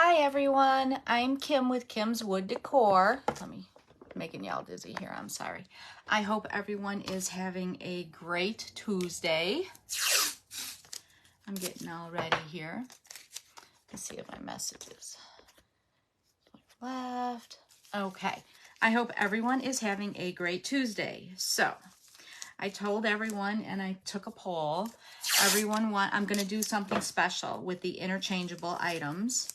Hi everyone, I'm Kim with Kim's Wood Decor. Making y'all dizzy here, I'm sorry. I hope everyone is having a great Tuesday. I'm getting all ready here. Let's see if my messages left. Okay, I hope everyone is having a great Tuesday. So, I told everyone and I took a poll. I'm going to do something special with the interchangeable items.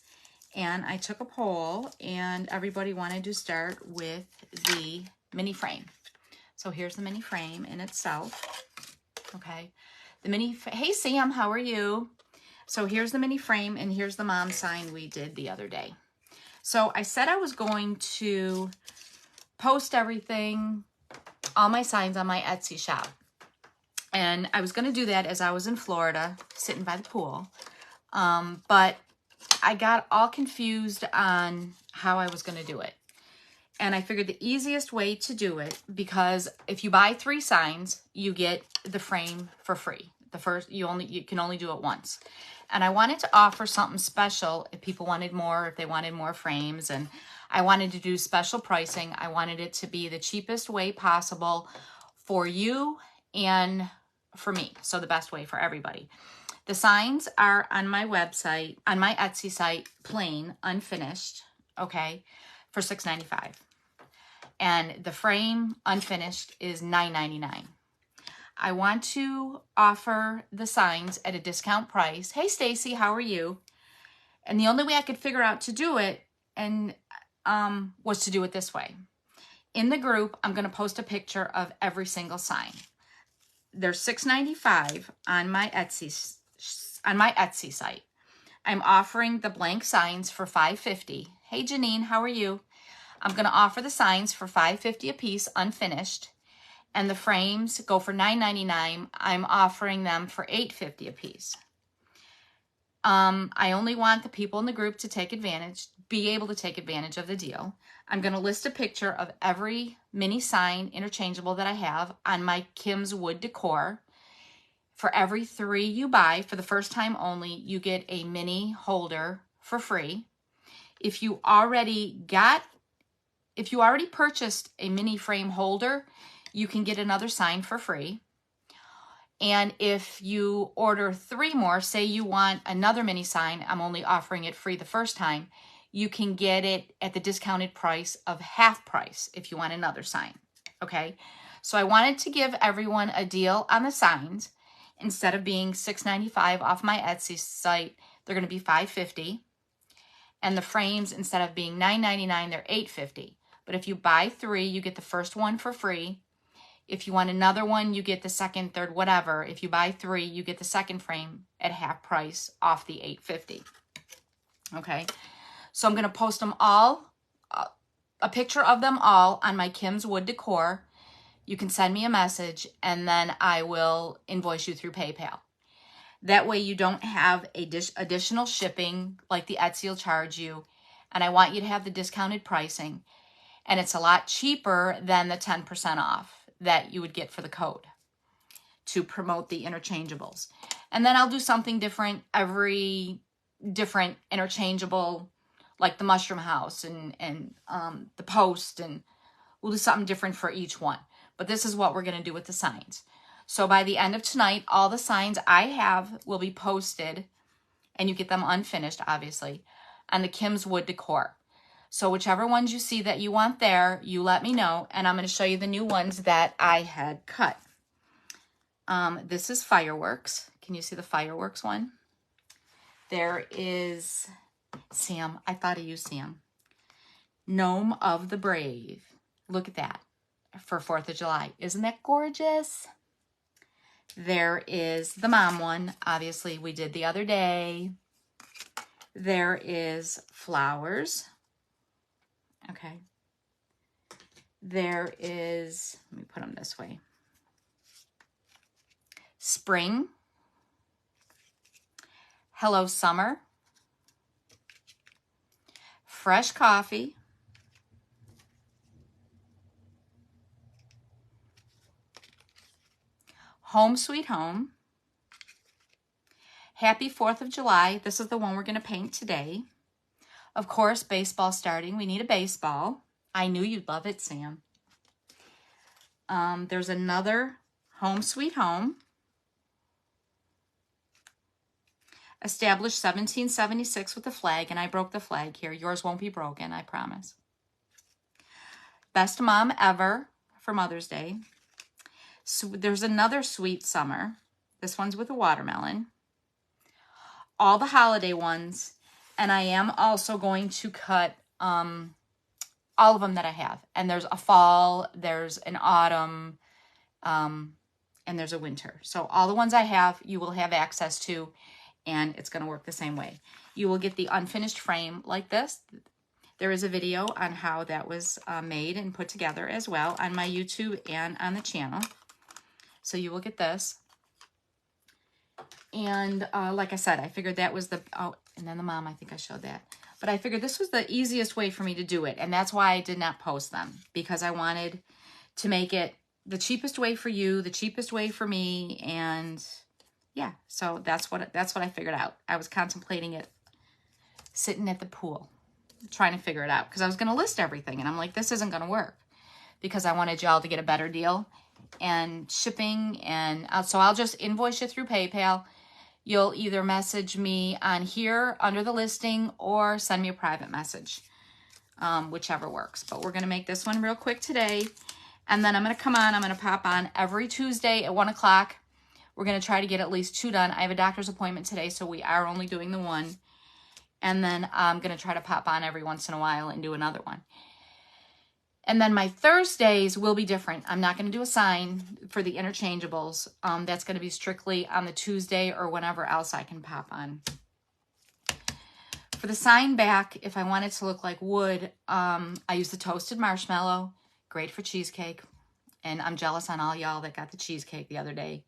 And I took a poll and everybody wanted to start with the mini frame. So here's the mini frame in itself. Okay. Hey Sam, how are you? So here's the mini frame and here's the mom sign we did the other day. So I said I was going to post everything, all my signs on my Etsy shop. And I was going to do that as I was in Florida, sitting by the pool. But I got all confused on how I was going to do it. And I figured the easiest way to do it, because if you buy 3 signs, you get the frame for free. You can only do it once. And I wanted to offer something special if people wanted more, if they wanted more frames. And I wanted to do special pricing. I wanted it to be the cheapest way possible for you and for me. So the best way for everybody. The signs are on my website, on my Etsy site, plain, unfinished, okay, for $6.95. And the frame, unfinished, is $9.99. I want to offer the signs at a discount price. Hey, Stacy, how are you? And the only way I could figure out to do it was to do it this way. In the group, I'm going to post a picture of every single sign. They're $6.95 on my Etsy site. I'm offering the blank signs for $5.50. Hey Janine, how are you? I'm going to offer the signs for $5.50 a piece, unfinished, and the frames go for $9.99. I'm offering them for $8.50 a piece. I only want the people in the group to be able to take advantage of the deal. I'm going to list a picture of every mini sign interchangeable that I have on my Kim's Wood Decor. For every 3 you buy, for the first time only, you get a mini holder for free. If you already purchased a mini frame holder, you can get another sign for free. And if you order 3 more, say you want another mini sign, I'm only offering it free the first time, you can get it at the discounted price of half price if you want another sign. Okay? So I wanted to give everyone a deal on the signs. Instead of being $6.95 off my Etsy site, they're going to be $5.50. And the frames, instead of being $9.99, they're $8.50. But if you buy 3, you get the first one for free. If you want another one, you get the second, third, whatever. If you buy 3, you get the second frame at half price off the $8.50. Okay? So I'm going to post them all, a picture of them all on my Kim's Wood Decor. You can send me a message and then I will invoice you through PayPal. That way you don't have additional shipping like the Etsy will charge you. And I want you to have the discounted pricing. And it's a lot cheaper than the 10% off that you would get for the code to promote the interchangeables. And then I'll do something different every different interchangeable, like the mushroom house and the post, and we'll do something different for each one. But this is what we're going to do with the signs. So by the end of tonight, all the signs I have will be posted, and you get them unfinished, obviously, on the Kim's Wood Decor. So whichever ones you see that you want there, you let me know, and I'm going to show you the new ones that I had cut. This is fireworks. Can you see the fireworks one? There is Sam. I thought of you, Sam. Gnome of the Brave. Look at that. For 4th of July. Isn't that gorgeous? There is the mom one. Obviously, we did the other day. There is flowers. Okay. There is, let me put them this way. Spring. Hello, summer. Fresh coffee. Home Sweet Home. Happy 4th of July. This is the one we're going to paint today. Of course, baseball starting. We need a baseball. I knew you'd love it, Sam. There's another Home Sweet Home. Established 1776 with the flag, and I broke the flag here. Yours won't be broken, I promise. Best Mom Ever for Mother's Day. So there's another Sweet Summer. This one's with a watermelon. All the holiday ones. And I am also going to cut all of them that I have. And there's a fall, there's an autumn, and there's a winter. So all the ones I have, you will have access to, and it's going to work the same way. You will get the unfinished frame like this. There is a video on how that was made and put together as well on my YouTube and on the channel. So you will get this. And like I said, I figured that was the, oh, and then the mom, I think I showed that. But I figured this was the easiest way for me to do it. And that's why I did not post them, because I wanted to make it the cheapest way for you, the cheapest way for me. And yeah, so that's what I figured out. I was contemplating it sitting at the pool, trying to figure it out, because I was going to list everything. And I'm like, this isn't going to work, because I wanted y'all to get a better deal and shipping. And so I'll just invoice you through PayPal. You'll either message me on here under the listing or send me a private message, whichever works. But we're going to make this one real quick today. And then I'm going to pop on every Tuesday at 1 o'clock. We're going to try to get at least 2 done. I have a doctor's appointment today, so we are only doing the 1. And then I'm going to try to pop on every once in a while and do another one. And then my Thursdays will be different. I'm not going to do a sign for the interchangeables. That's going to be strictly on the Tuesday or whenever else I can pop on. For the sign back, if I want it to look like wood, I use the toasted marshmallow. Great for cheesecake. And I'm jealous on all y'all that got the cheesecake the other day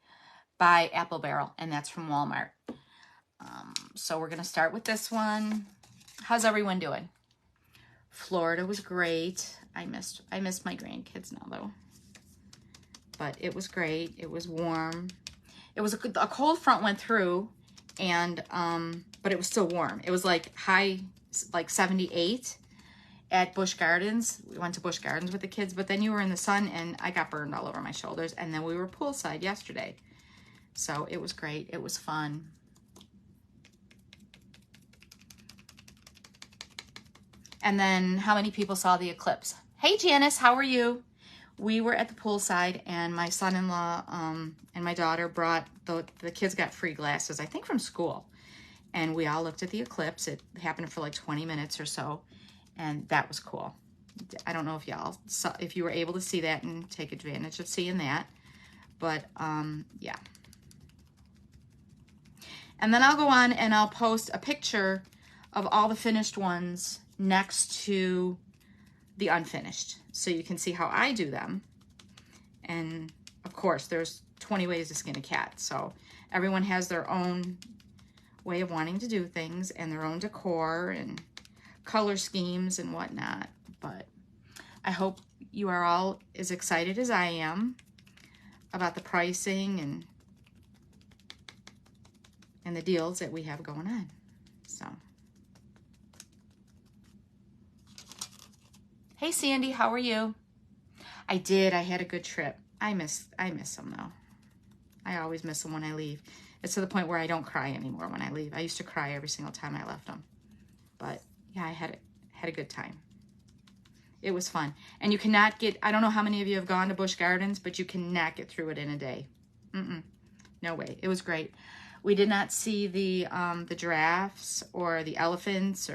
by Apple Barrel, and that's from Walmart. So we're going to start with this one. How's everyone doing? Florida was great. I missed my grandkids now, though. But it was great. It was warm. It was a cold front went through, and but it was still warm. It was like high, like 78 at Busch Gardens. We went to Busch Gardens with the kids, but then you were in the sun, and I got burned all over my shoulders. And then we were poolside yesterday. So it was great. It was fun. And then how many people saw the eclipse? Hey, Janice, how are you? We were at the poolside, and my son-in-law and my daughter brought, the kids got free glasses, I think from school. And we all looked at the eclipse. It happened for like 20 minutes or so, and that was cool. I don't know if y'all saw, if you were able to see that and take advantage of seeing that. But yeah. And then I'll go on and I'll post a picture of all the finished ones next to the unfinished, so you can see how I do them. And of course, there's 20 ways to skin a cat, so everyone has their own way of wanting to do things and their own decor and color schemes and whatnot. But I hope you are all as excited as I am about the pricing and the deals that we have going on. So hey, Sandy, how are you? I did. I had a good trip. I miss them, though. I always miss them when I leave. It's to the point where I don't cry anymore when I leave. I used to cry every single time I left them. But, yeah, I had a good time. It was fun. And you cannot get, I don't know how many of you have gone to Busch Gardens, but you cannot get through it in a day. No way. It was great. We did not see the giraffes or the elephants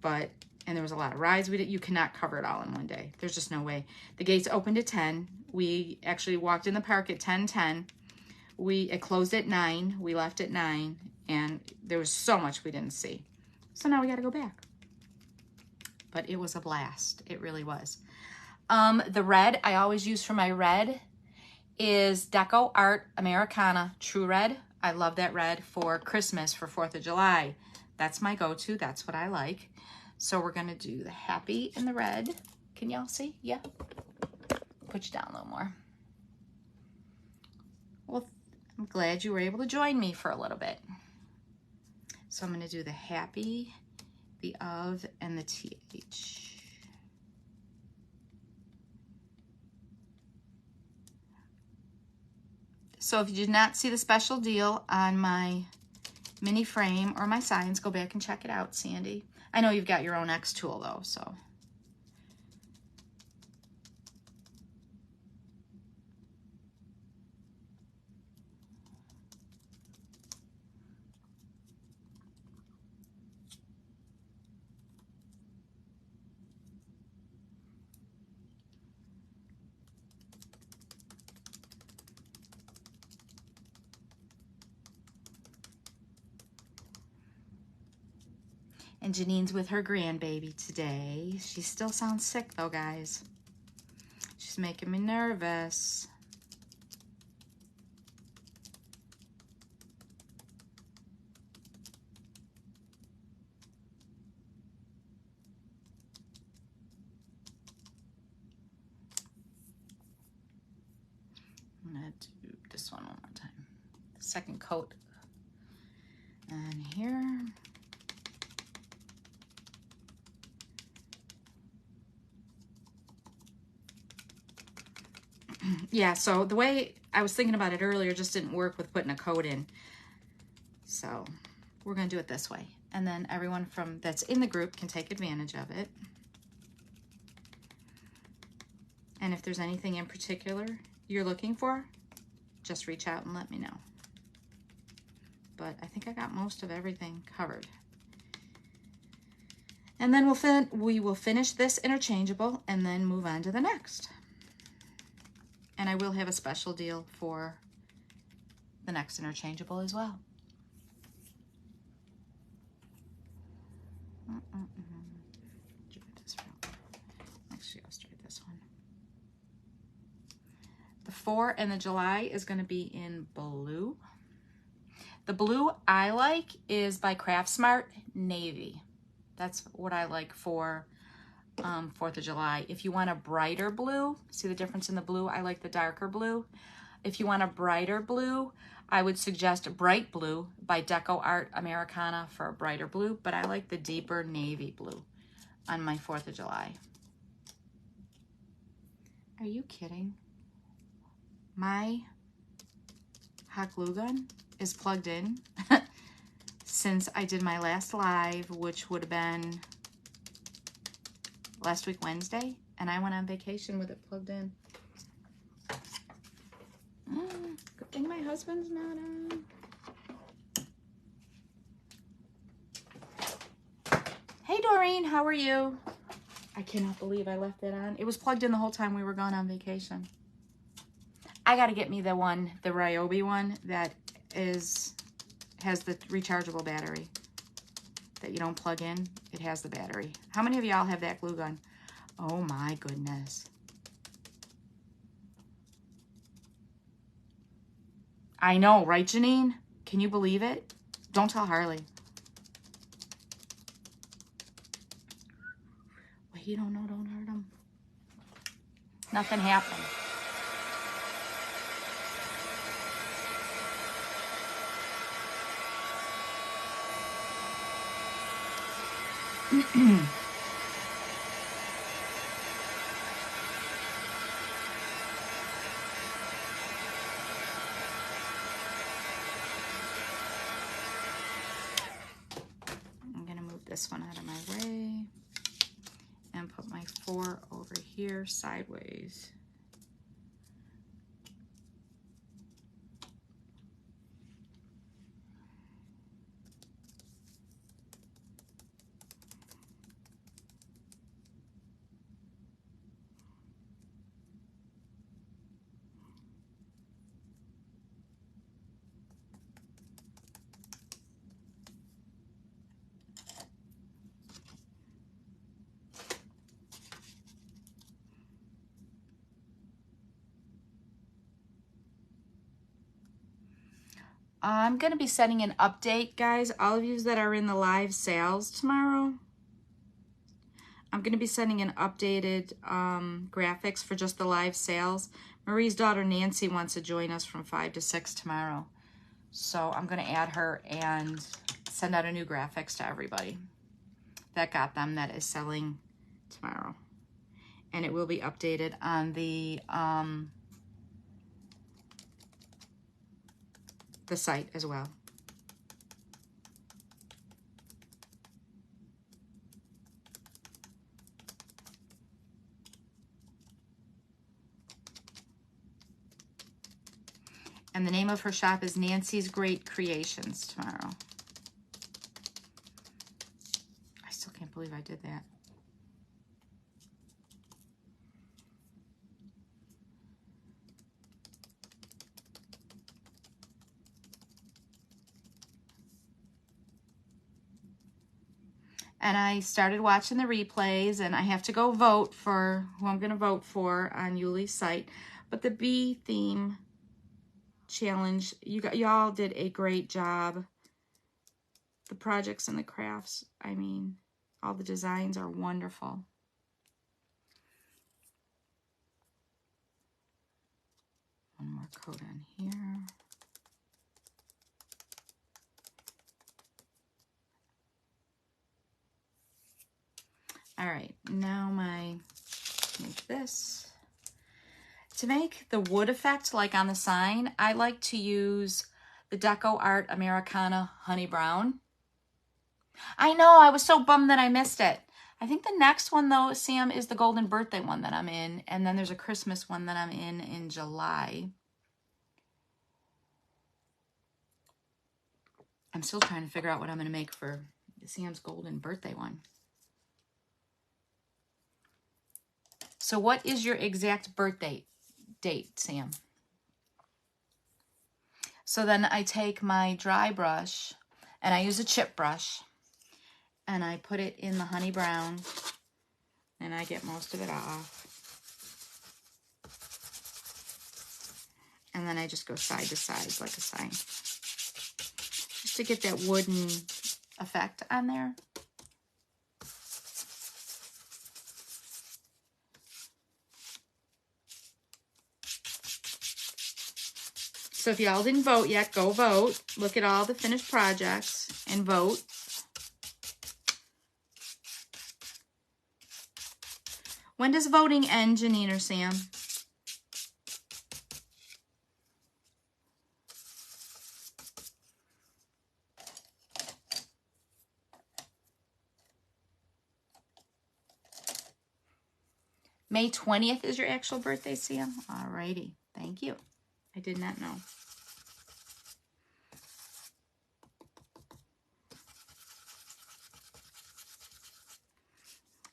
but... And there was a lot of rides. You cannot cover it all in one day. There's just no way. The gates opened at 10. We actually walked in the park at 10:10. It closed at 9. We left at 9. And there was so much we didn't see. So now we got to go back. But it was a blast. It really was. The red I always use for my red is Deco Art Americana True Red. I love that red for Christmas, for 4th of July. That's my go-to. That's what I like. So we're going to do the happy in the red. Can y'all see? Yeah. Put you down a little more. Well, I'm glad you were able to join me for a little bit. So I'm going to do the happy, the of and the th. So if you did not see the special deal on my mini frame or my signs, go back and check it out, Sandy. I know you've got your own X tool though, so. And Janine's with her grandbaby today. She still sounds sick though, guys. She's making me nervous. I'm gonna do this one more time. Second coat on here. Yeah, so the way I was thinking about it earlier just didn't work with putting a coat in. So we're going to do it this way. And then everyone that's in the group can take advantage of it. And if there's anything in particular you're looking for, just reach out and let me know. But I think I got most of everything covered. And then we will finish this interchangeable and then move on to the next. And I will have a special deal for the next interchangeable as well. Actually, I'll start this one. The 4 and the July is going to be in blue. The blue I like is by Craftsmart, navy. That's what I like for 4th of July. If you want a brighter blue, see the difference in the blue? I like the darker blue. If you want a brighter blue, I would suggest Bright Blue by Deco Art Americana for a brighter blue, but I like the deeper navy blue on my 4th of July. Are you kidding? My hot glue gun is plugged in since I did my last live, which would have been last week Wednesday, and I went on vacation with it plugged in. Good thing my husband's not on. Hey Doreen, how are you? I cannot believe I left that on. It was plugged in the whole time we were gone on vacation. I gotta get me the one, the Ryobi one that has the rechargeable battery that you don't plug in. It has the battery. How many of y'all have that glue gun? Oh my goodness. I know, right, Janine? Can you believe it? Don't tell Harley. Wait, you don't know, don't hurt him. Nothing happened. I'm going to move this one out of my way and put my 4 over here sideways. I'm going to be sending an update, guys. All of you that are in the live sales tomorrow, I'm going to be sending an updated graphics for just the live sales. Marie's daughter, Nancy, wants to join us from 5 to 6 tomorrow. So I'm going to add her and send out a new graphics to everybody. that got them that is selling tomorrow. And it will be updated on the site as well. And the name of her shop is Nancy's Great Creations tomorrow. I still can't believe I did that. And I started watching the replays, and I have to go vote for who I'm going to vote for on Yuli's site. But the bee theme challenge, y'all did a great job. The projects and the crafts, I mean, all the designs are wonderful. One more coat on here. All right, now make this. To make the wood effect like on the sign, I like to use the Deco Art Americana Honey Brown. I know, I was so bummed that I missed it. I think the next one though, Sam, is the Golden Birthday one that I'm in, and then there's a Christmas one that I'm in July. I'm still trying to figure out what I'm going to make for Sam's Golden Birthday one. So what is your exact birthday date, Sam? So then I take my dry brush, and I use a chip brush, and I put it in the honey brown, and I get most of it off. And then I just go side to side like a sign, just to get that wooden effect on there. So if y'all didn't vote yet, go vote. Look at all the finished projects and vote. When does voting end, Janine or Sam? May 20th is your actual birthday, Sam? Alrighty, thank you. I did not know.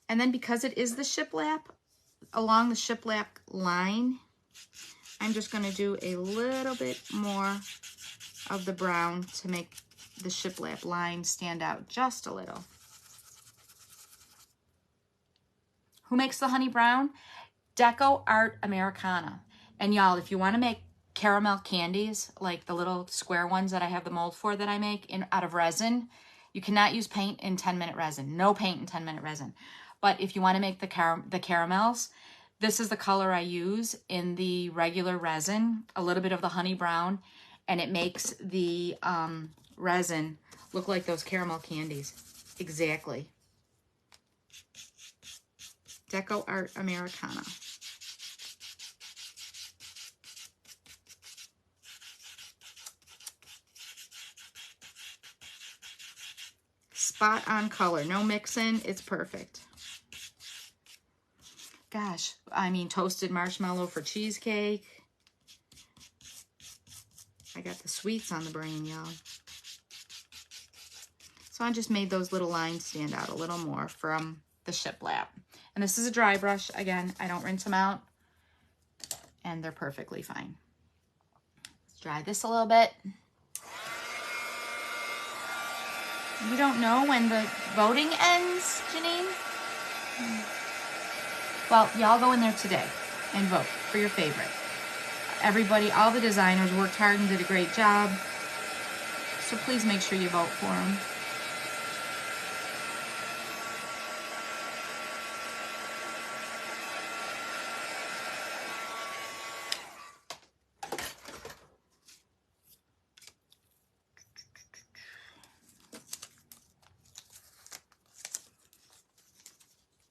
And then because it is the shiplap, along the shiplap line, I'm just going to do a little bit more of the brown to make the shiplap line stand out just a little. Who makes the honey brown? Deco Art Americana. And y'all, if you want to make caramel candies, like the little square ones that I have the mold for that I make out of resin, you cannot use paint in 10-minute resin. No paint in 10-minute resin. But if you want to make the caramels, this is the color I use in the regular resin, a little bit of the honey brown, and it makes the resin look like those caramel candies. Exactly. Deco Art Americana. Spot on color, no mixing, it's perfect. Gosh, I mean, toasted marshmallow for cheesecake. I got the sweets on the brain, y'all. So I just made those little lines stand out a little more from the shiplap. And this is a dry brush. Again, I don't rinse them out, and they're perfectly fine. Let's dry this a little bit. You don't know when the voting ends, Janine? Well, y'all go in there today and vote for your favorite. Everybody, all the designers worked hard and did a great job. So please make sure you vote for them.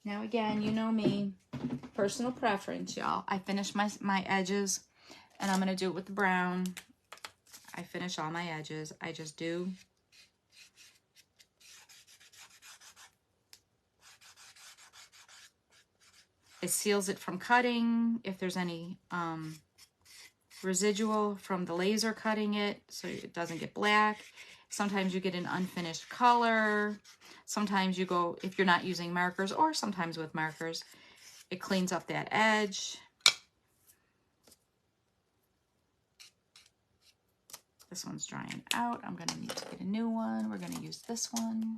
Now again, you know me, personal preference, y'all. I finish my edges, and I'm gonna do it with the brown. I finish all my edges. I just do. It seals it from cutting if there's any residual from the laser cutting it, so it doesn't get black. Sometimes you get an unfinished color. Sometimes you go, if you're not using markers, or sometimes with markers, it cleans up that edge. This one's drying out. I'm gonna need to get a new one. We're gonna use this one.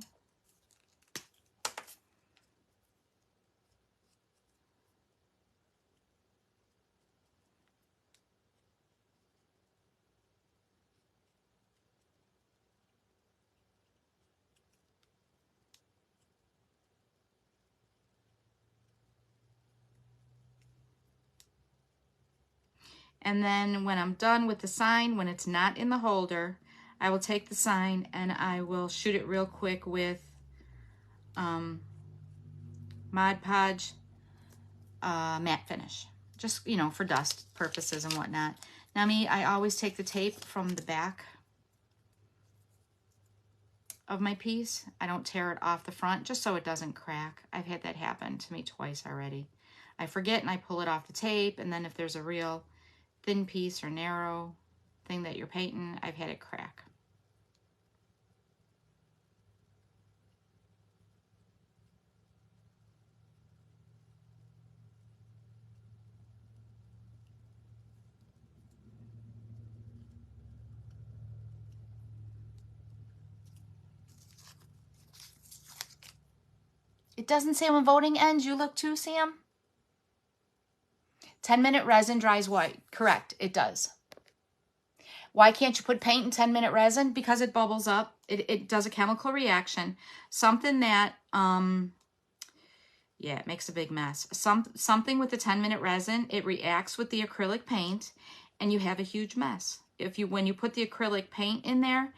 And then when I'm done with the sign, when it's not in the holder, I will take the sign and I will shoot it real quick with Mod Podge matte finish, just, you know, for dust purposes and whatnot. Now me, I always take the tape from the back of my piece. I don't tear it off the front just so it doesn't crack. I've had that happen to me twice already. I forget and I pull it off the tape, and then if there's a real thin piece or narrow thing that you're painting, I've had it crack. It doesn't say when voting ends. You look too, Sam? 10-minute resin dries white. Correct, it does. Why can't you put paint in 10-minute resin? Because it bubbles up. It does a chemical reaction. Something that, yeah, it makes a big mess. Something with the 10-minute resin, it reacts with the acrylic paint, and you have a huge mess. When you put the acrylic paint in there,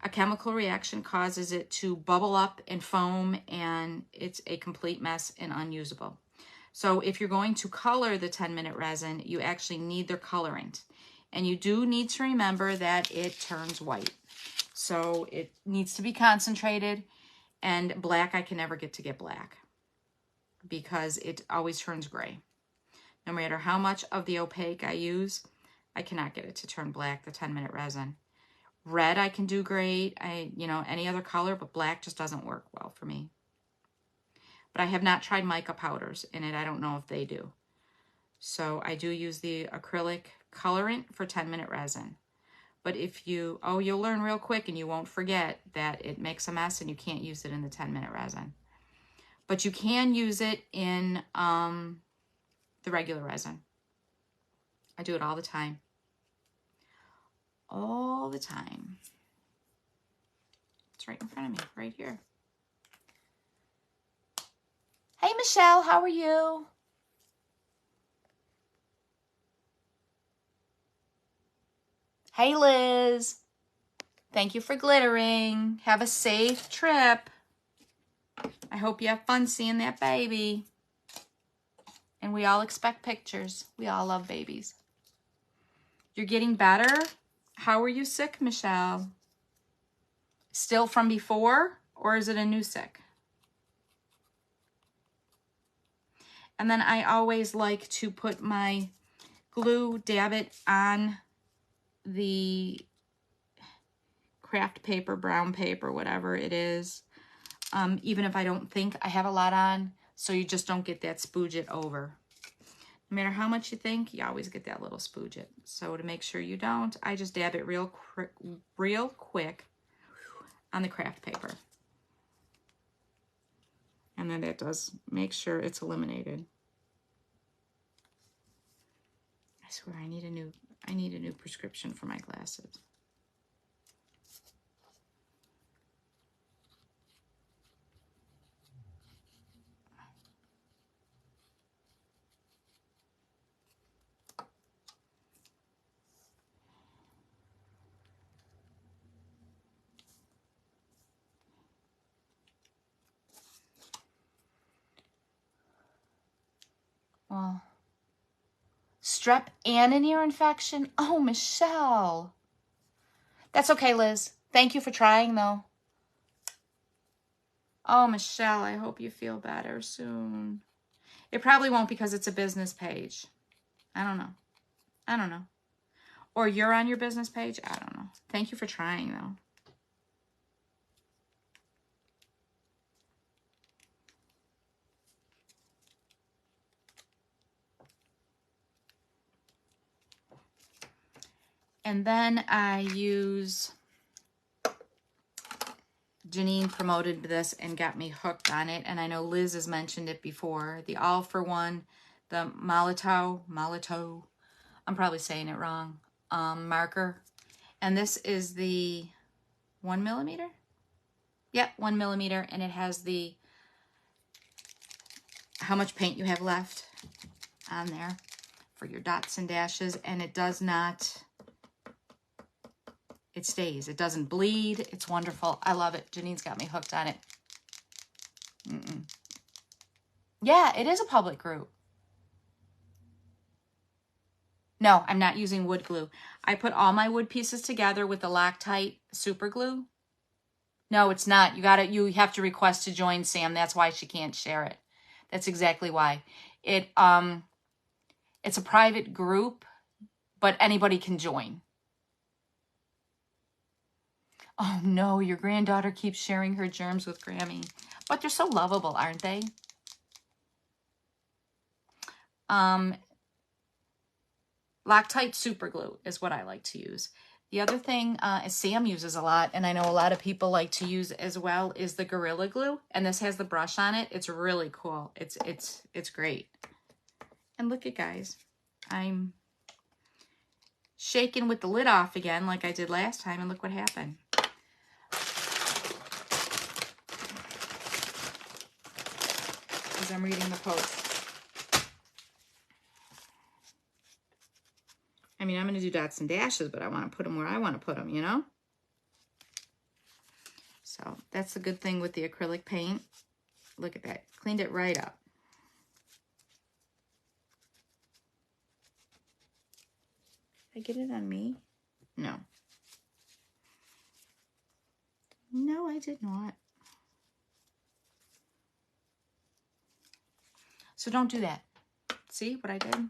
a chemical reaction causes it to bubble up and foam, and it's a complete mess and unusable. So if you're going to color the 10-minute resin, you actually need their colorant. And you do need to remember that it turns white. So it needs to be concentrated, and black I can never get black because it always turns gray. No matter how much of the opaque I use, I cannot get it to turn black, the 10-minute resin. Red I can do great, any other color, but black just doesn't work well for me. But I have not tried mica powders in it. I don't know if they do. So I do use the acrylic colorant for 10-minute resin. But if you'll learn real quick and you won't forget that it makes a mess and you can't use it in the 10-minute resin. But you can use it in the regular resin. I do it all the time. All the time. It's right in front of me, right here. Hey, Michelle, how are you? Hey, Liz. Thank you for glittering. Have a safe trip. I hope you have fun seeing that baby. And we all expect pictures. We all love babies. You're getting better? How are you sick, Michelle? Still from before, or is it a new sick? And then I always like to put my glue, dab it on the craft paper, brown paper, whatever it is, even if I don't think I have a lot on, so you just don't get that spooget over. No matter how much you think, you always get that little spooget. So to make sure you don't, I just dab it real quick on the craft paper. And then that does make sure it's eliminated. I swear I need a new prescription for my glasses. Oh. Strep and an ear infection? Oh, Michelle. That's okay, Liz. Thank you for trying, though. Oh, Michelle, I hope you feel better soon. It probably won't because it's a business page. I don't know. I don't know. Or you're on your business page? I don't know. Thank you for trying, though. And then I use, Janine promoted this and got me hooked on it. And I know Liz has mentioned it before. The All for One, the Molito, I'm probably saying it wrong, marker. And this is the 1 millimeter. Yep, 1 millimeter. And it has the, how much paint you have left on there for your dots and dashes. And it does not, it stays. It doesn't bleed. It's wonderful. I love it. Janine's got me hooked on it. Yeah, it is a public group. No, I'm not using wood glue. I put all my wood pieces together with the Loctite super glue. No, it's not. You have to request to join, Sam. That's why she can't share it. That's exactly why. It's a private group, but anybody can join. Oh no, your granddaughter keeps sharing her germs with Grammy. But they're so lovable, aren't they? Loctite super glue is what I like to use. The other thing Sam uses a lot, and I know a lot of people like to use as well, is the Gorilla Glue. And this has the brush on it. It's really cool. It's great. And look at, guys, I'm shaking with the lid off again like I did last time, and look what happened. As I'm reading the post. I mean, I'm going to do dots and dashes, but I want to put them where I want to put them, you know? So that's the good thing with the acrylic paint. Look at that. Cleaned it right up. Did I get it on me? No. No, I did not. So don't do that. See what I did?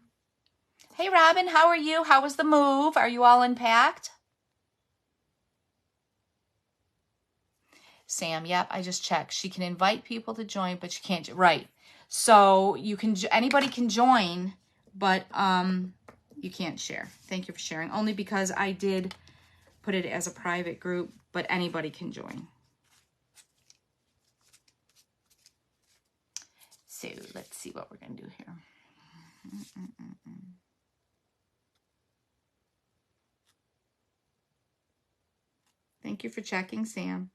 Hey, Robin, how are you? How was the move? Are you all unpacked? Sam, yep, I just checked. She can invite people to join, but she can't. Right. So you can, anybody can join, but you can't share. Thank you for sharing. Only because I did put it as a private group, but anybody can join. So let's see what we're going to do here. Thank you for checking, Sam.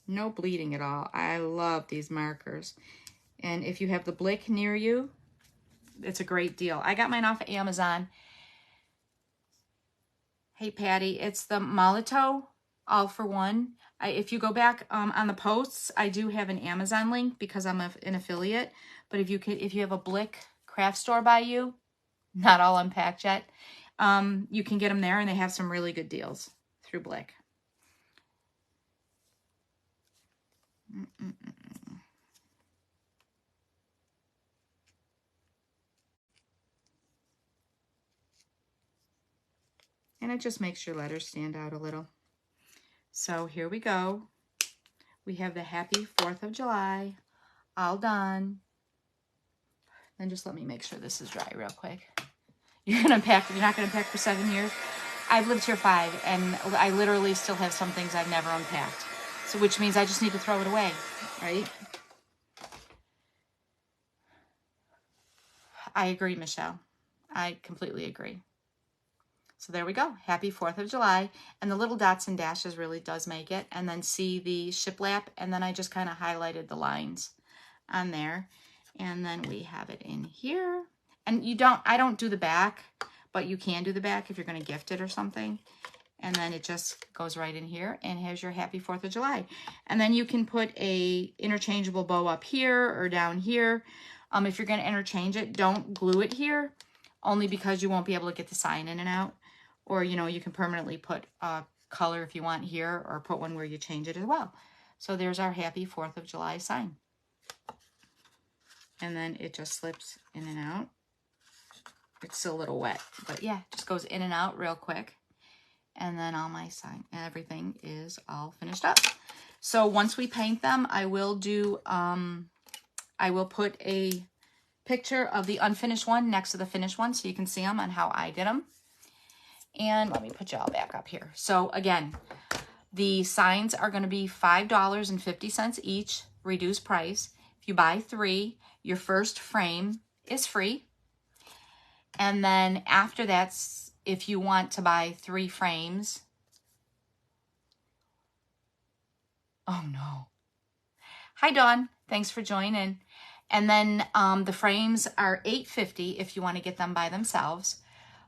No bleeding at all. I love these markers. And if you have the Blick near you, it's a great deal. I got mine off of Amazon. Hey, Patty, it's the Molito All for One. If you go back on the posts, I do have an Amazon link because I'm an affiliate. But if you have a Blick craft store by you, not all unpacked yet, you can get them there, and they have some really good deals through Blick. And it just makes your letters stand out a little. So here we go. We have the Happy 4th of July all done. Then just let me make sure this is dry real quick. You're not gonna pack for 7 years? I've lived here 5, and I literally still have some things I've never unpacked. So which means I just need to throw it away, right? I agree, Michelle. I completely agree. So there we go. Happy 4th of July. And the little dots and dashes really does make it. And then see the shiplap. And then I just kind of highlighted the lines on there. And then we have it in here. And I don't do the back, but you can do the back if you're going to gift it or something. And then it just goes right in here. And here's your happy 4th of July. And then you can put a interchangeable bow up here or down here. If you're going to interchange it, don't glue it here. Only because you won't be able to get the sign in and out. Or, you know, you can permanently put a color if you want here, or put one where you change it as well. So there's our happy 4th of July sign. And then it just slips in and out. It's still a little wet, but yeah, just goes in and out real quick. And then all my sign, everything is all finished up. So once we paint them, I will do, I will put a picture of the unfinished one next to the finished one so you can see them and how I did them. And let me put you all back up here. So again, the signs are going to be $5.50 each, reduced price. If you buy 3, your first frame is free. And then after that, if you want to buy 3 frames, oh no. Hi Dawn, thanks for joining. And then the frames are $8.50 if you want to get them by themselves.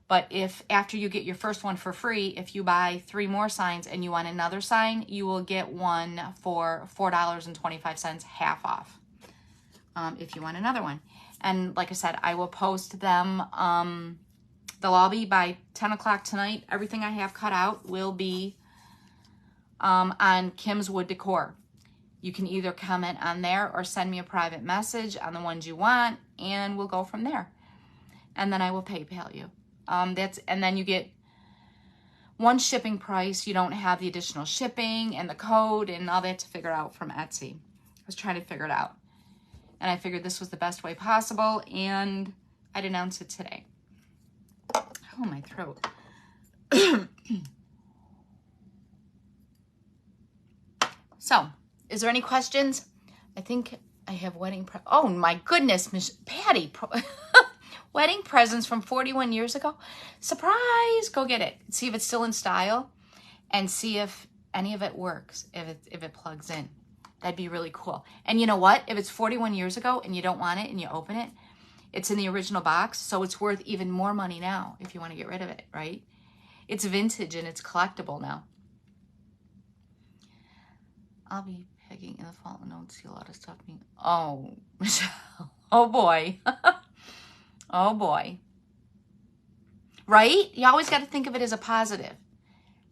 But if after you get your first one for free, if you buy 3 more signs and you want another sign, you will get one for $4.25, half off, if you want another one. And like I said, I will post them. They'll all be by 10 o'clock tonight. Everything I have cut out will be on Kim's Wood Decor. You can either comment on there or send me a private message on the ones you want, and we'll go from there. And then I will PayPal you. And then you get one shipping price. You don't have the additional shipping and the code and all that to figure out from Etsy. I was trying to figure it out. And I figured this was the best way possible, and I'd announce it today. Oh, my throat. So, is there any questions? I think I have wedding oh my goodness, Miss Patty. Wedding presents from 41 years ago. Surprise! Go get it. See if it's still in style and see if any of it works, if it plugs in. That'd be really cool. And you know what? If it's 41 years ago and you don't want it and you open it, it's in the original box, so it's worth even more money now if you want to get rid of it, right? It's vintage and it's collectible now. I'll be picking in the fall and don't see a lot of stuff being... Oh, Michelle. Oh, boy. Oh, boy. Right? You always got to think of it as a positive.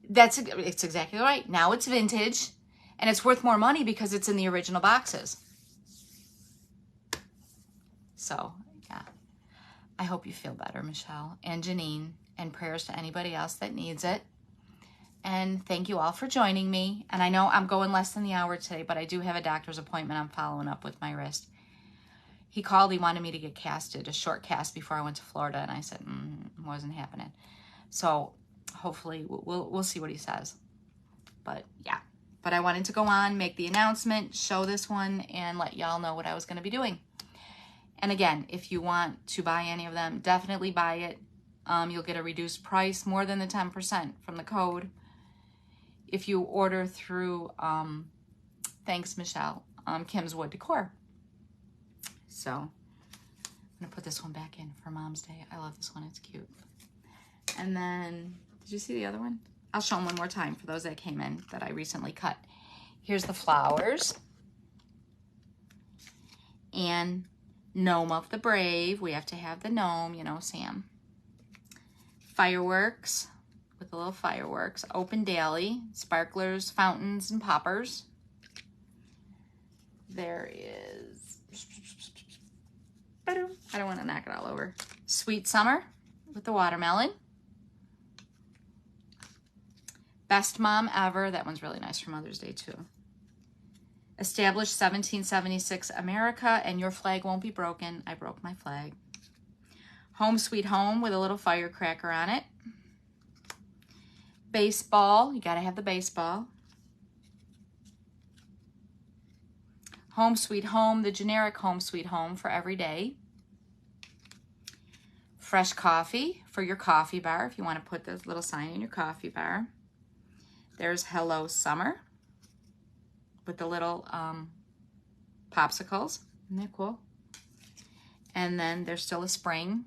It's exactly right. Now it's vintage, and it's worth more money because it's in the original boxes. So, yeah. I hope you feel better, Michelle and Janine, and prayers to anybody else that needs it. And thank you all for joining me. And I know I'm going less than the hour today, but I do have a doctor's appointment I'm following up with my wrist. He called, he wanted me to get casted, a short cast before I went to Florida, and I said, it wasn't happening. So hopefully we'll see what he says. But yeah, but I wanted to go on, make the announcement, show this one, and let y'all know what I was going to be doing. And again, if you want to buy any of them, definitely buy it. You'll get a reduced price, more than the 10% from the code. If you order through, thanks Michelle, Kim's Wood Decor. So I'm gonna put this one back in for Mom's Day. I love this one, it's cute. And then, did you see the other one? I'll show them one more time for those that came in that I recently cut. Here's the flowers. And Gnome of the Brave. We have to have the gnome, you know, Sam. Fireworks, with the little fireworks. Open daily. Sparklers, fountains, and poppers. There is... I don't want to knock it all over. Sweet Summer with the watermelon. Best Mom Ever. That one's really nice for Mother's Day too. Established 1776 America, and your flag won't be broken. I broke my flag. Home Sweet Home with a little firecracker on it. Baseball. You got to have the baseball. Home Sweet Home, the generic Home Sweet Home for every day. fresh coffee for your coffee bar if you want to put this little sign in your coffee bar. There's Hello Summer with the little popsicles. Isn't that cool? And then there's still a spring.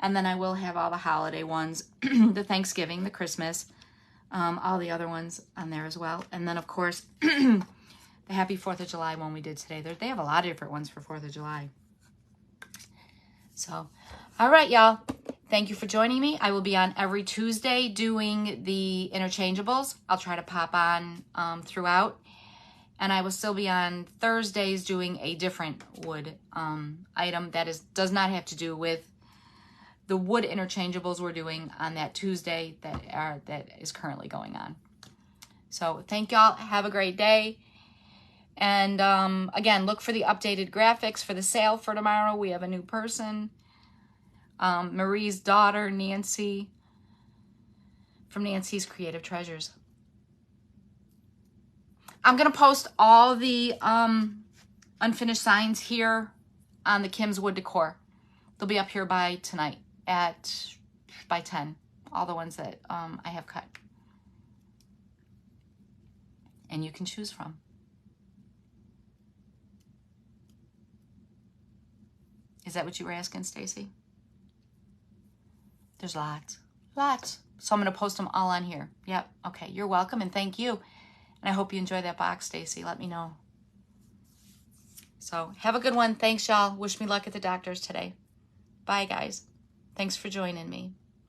And then I will have all the holiday ones, the Thanksgiving, the Christmas, all the other ones on there as well. And then, of course, the Happy 4th of July one we did today. They have a lot of different ones for 4th of July. So, all right, y'all. Thank you for joining me. I will be on every Tuesday doing the interchangeables. I'll try to pop on throughout. And I will still be on Thursdays doing a different wood item that does not have to do with the wood interchangeables we're doing on that Tuesday that is currently going on. So thank y'all. Have a great day. And again, look for the updated graphics for the sale for tomorrow. We have a new person. Marie's daughter, Nancy, from Nancy's Creative Treasures. I'm going to post all the unfinished signs here on the Kim's Wood Decor. They'll be up here by tonight by 10. All the ones that I have cut. And you can choose from. Is that what you were asking, Stacy? There's lots. So I'm going to post them all on here. Yep. Okay. You're welcome and thank you. And I hope you enjoy that box, Stacy. Let me know. So have a good one. Thanks, y'all. Wish me luck at the doctor's today. Bye, guys. Thanks for joining me.